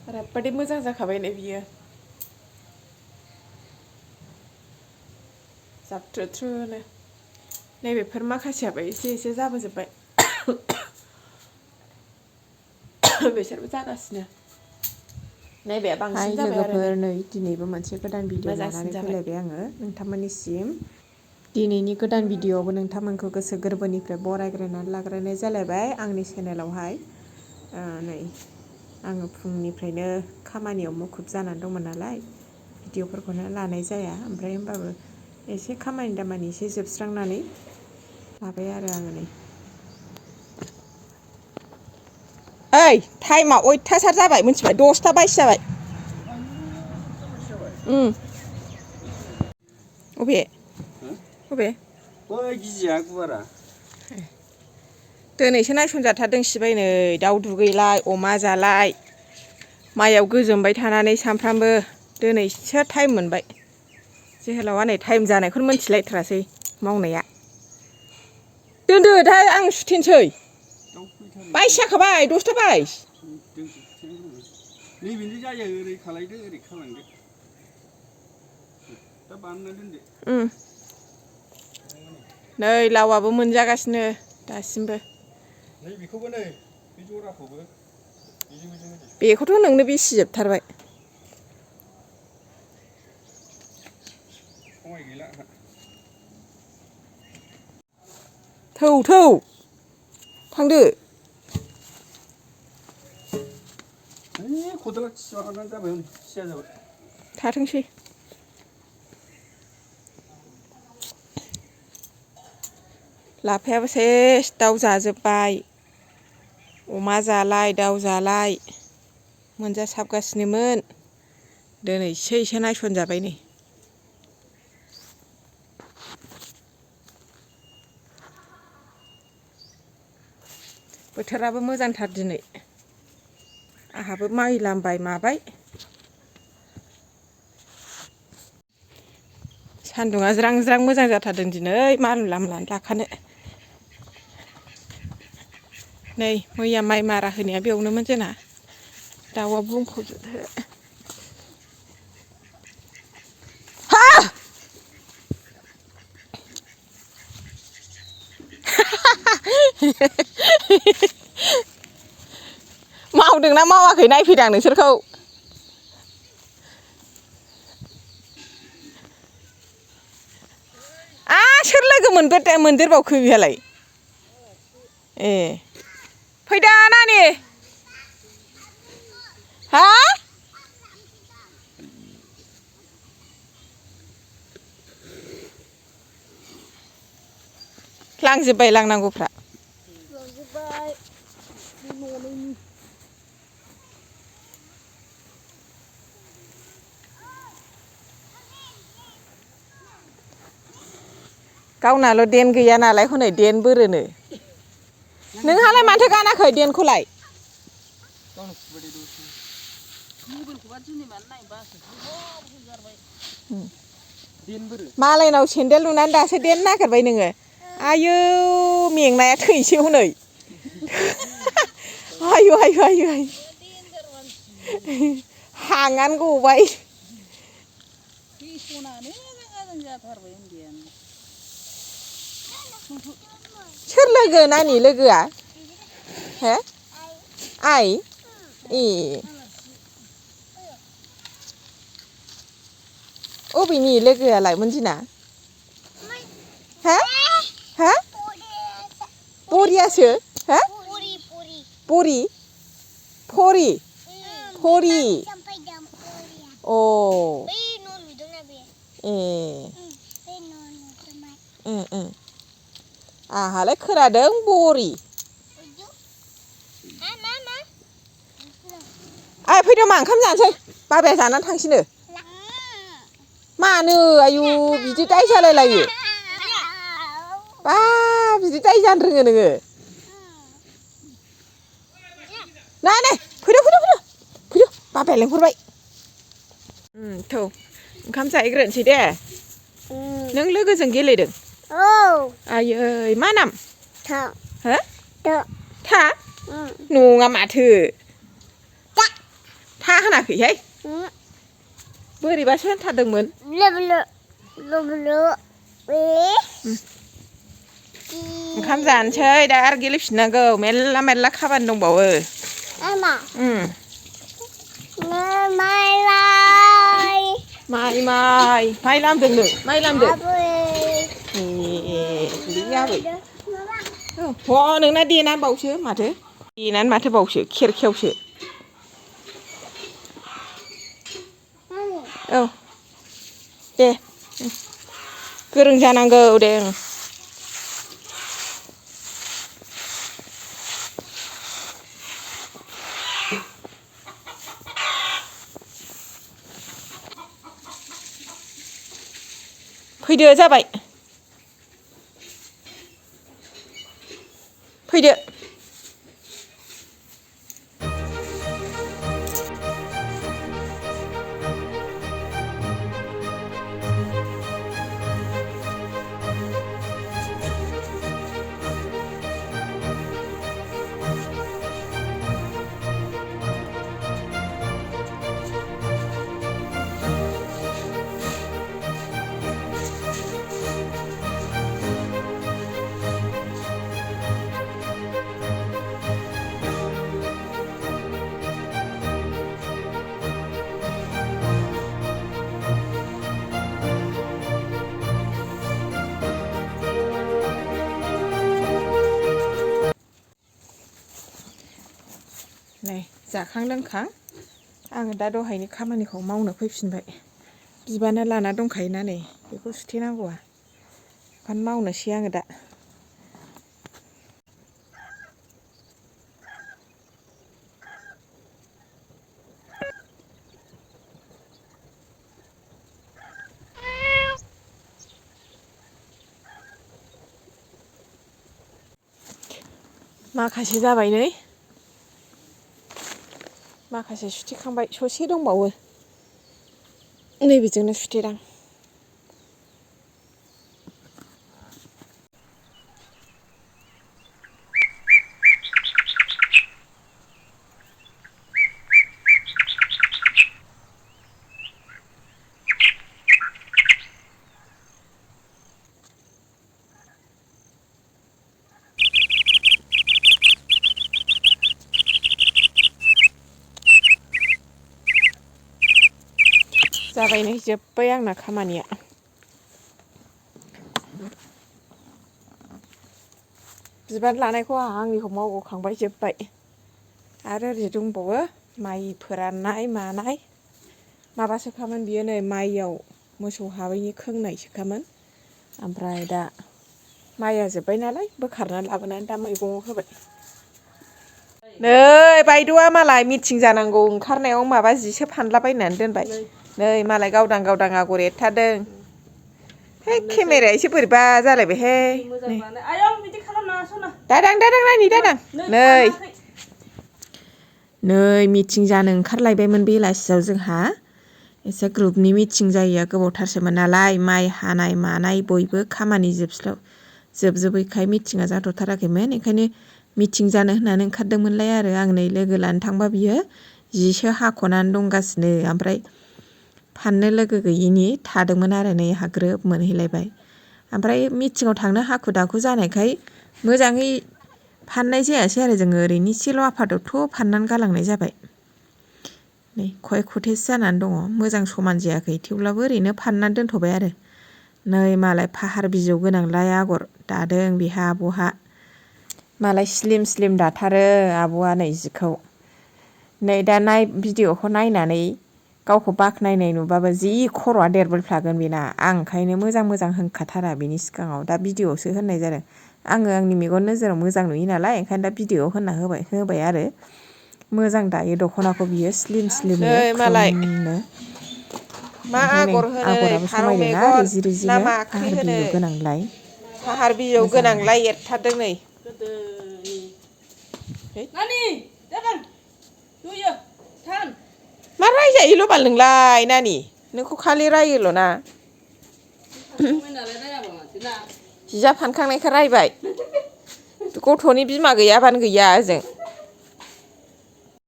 ओरैबायदि मोजां जाखाबाय नै बियो जाबथ्रुथ्रुनो नैबेफोर माखासेयाबो एसे एसे जाबोजोब्बाय बिसोरबो जागासिनो नैबे बांसिन जाबाय आरो लोगोफोर नै दिनैबो मोनसे गोदान भिडिअ लानानै फैलायबाय आङो नोंथांमोननिसिम दिनैनि गोदान भिडिअआवबो नोंथांमोनखौ गोसो गोरबोनिफ्राय बरायग्रोनानै लाग्रोनाय जालायबाय आंनि चेनेलावहाय नै आङो फुंनिफ्रायनो खामानियाव मुखुब जानानै दंमोन नालाय भिडिअफोरखौनो लानाय जाया ओमफ्राय होमबाबो एसे खामानि दामानि एसे जोबस्रांनानै लाबाय आरो आङो नै ओइ टाइमा अयथासार जाबाय मिथिबाय 10ता बायसो जाबाय अबे अबे बै गिजिया गुवारा दिनैसो नायसनजाथारदों सिबाय नै दाउ दुगैलाय अमा जालाय माइयाव गोजोमबाय थानानै सामफ्रामबो दिनैसो टाइम मोनबाय जोहोलावा नै टाइम जानायखौनो मोनथिलायथारासै मावनाया दोनदो दा आं सुथेनोसै बाइस जाखाबाय 10ता बाइस नैबेनो जायो ओरै खालायदो ओरै खालामदो दा बानायना दोनदो नै लावाबो मोनजागासिनो दासिमबो नै बेखौबो नै बे जराखौबो बेखौथ' नोंनो बेसिजोबथारबाय समाय गैला थौ थांदो खदाला थिसुवा हाबनानै जाबाय सिया जाबाय थाथोंसै लाफायाबो सेस दाउ जाजोब्बाय अमा जालाय दाउ जालाय मोनजासाबगासिनोमोन दिनैसो एसे नायसनजाबाय नै बोथोराबो मोजांथार दिनै आहाबो माइ लामबाय माबाय सान्दुङा ज्रां ज्रां मोजां जाथारदों दिनै माइ लामनानै लाखानो नै मैया माइ मारा होनाया बेयावनोमोन जोंना दाउआ बुंफबजोबो मावदोंना मावाखै नायफैदां नोंसोरखौ सोर लोगो मोनदेरबावखो बेहालाय ए फैदा नानि हा लांजोब्बाय लांनांगौफ्रा गावनाल' देन गैया नालाय हनै देन बोरोनो नोंहालाय माथो गानाखै देनखौलाय मालायनाव सेन्देल नुनानै दासो देन नागिरबाय नोङो आयौ मेंनाया थैसै हनै आयु हांआनो गबाय सोर लोगो नानि लोगोआ हो आइ ए अबेनि लोगोआलाय मोनदिना हा हा बरियासो हा बरि फरि अ ए आहालाय खोनादों बरि आइ फैदो मा ओंखाम जानोसै बाबाया जानानै थांसैनो मानो आयु बिदि दाय जालायलायो बा बिदि दाय जानो रोङो नोङो नै फैदो बाबाया लेंहरबाय थौ ओंखाम जाहैग्रोनोसै दे नों लोगोजों गेलेदों आयै मा नाम हो था नङा माथो था होनाखैहाय बोरैबासो होनथारदोंमोन ओंखाम जानोसै दा आरो गेलेफिननांगौ मेरला मेरला खामानि दंबावो माइ लामदोंनो माइ लामदों आबै नोंना देनानै बावसो माथो देनानै माथो बावसो खेरखायावसो औ दे गोरों जानांगौ दे फैदो जाबाय फैदो नै जाखां लोंखां आङो दा दहायनि खामानिखौ मावनो फैफिनबाय बिबाना लाना दंखायोना नै बेखौ सुथेनांगौआ ओंखायनो मावनोसै आङो दा माखासे जाबाय नै माखासे सुथेखांबाय ससे दंबावो नैबेजोंनो सुथेदां जाबाय नै जोब्बाय आंना खामानिया बिबार लानायखौ आंनिखौ मावगोखांबाय जोब्बाय आरो ओरै दंबावो माइ फोराननाय मानाय माबासोखामोन बियो नै माइयाव मोसौ हाबैनि खोंनायसोखामोन ओमफ्राय दा माइया जोब्बाय नालाय बोखारनानै लाबोनानै दा मैगङाव होबाय नै बायद'आ मालाय मिटिं जानांगौ ओंखारनायाव माबा जिसो फानलाबायनानै दोनबाय नै मालाय गावदां गावदां आगर एरथारदों है केमेराया एसे बोरैबा जालायबायहाय दादां नानि दादां नै मिटिं जानो ओंखारलायबायमोन बेलासियाव जोंहा एसे ग्रुपनि मिटिं जायैया गोबावथारसोमोन नालाय माइ हानाय मानाय बयबो खामानि जोबजोबैखाय मिटिङा जाथ'थाराखैमोन ओंखायनो मिटिं जानो होननानै ओंखारदोंमोनलाय आरो आं नै लोगो लानो थांबा बियो जिसो हाख'नानै दंगासिनो ओमफ्राय फाननो लोगो गैयिनि थादोंमोन आरो नै आंहा ग्रोब मोनहैलायबाय ओमफ्राय मिटिङाव थांनो हाखु दाखु जानायखाय मोजाङै फाननाय जायासै आरो जोङो ओरैनो एसेल' आफादथ' फाननानै गालांनाय जाबाय नै खय खथेस जानानै दङ मोजां समान जायाखै थेवब्लाबो ओरैनो फाननानै दोनथ'बाय आरो नै मालाय फाहार बिजौ गोनांलाय आगर दादों बेहा आब'हा मालाय स्लिम स्लिम दाथारो आब'आ नै जिखौ नै दा भिडिअ'खौ नायनानै गावखौ बाख्नायनाय नुबाबो जि खर'आ देरबोफ्लागोन बेना आं ओंखायनो मोजां होनखाथारा बिनि सिगाङाव दा भिडिअ'आवसो होननाय जादों आङो आंनि मेगन नोजोराव मोजां नुयो नालाय ओंखायनो दा भिडिअ'आव होना होबाय आरो मोजां दायो दख'नाखौ बियो स्लिमनो खोमनो मा ओमफ्राय नै आगर होनो आगराबो फारौ समायदोंना मेगन ना रिजिनो माख्रि फाहार होनो बिजौ गोनांलाय फाहार बिजौ मोजांनो गोनांलाय एरथारदों नै नानि दादां दुयो थाम मा रायजायोल' बाल नोंलाय नानि नोंखौ खालि रायोल' ना जिया फानखांनायखाय रायबाय गथ'नि बिमा गैयाबानो गैया ओजों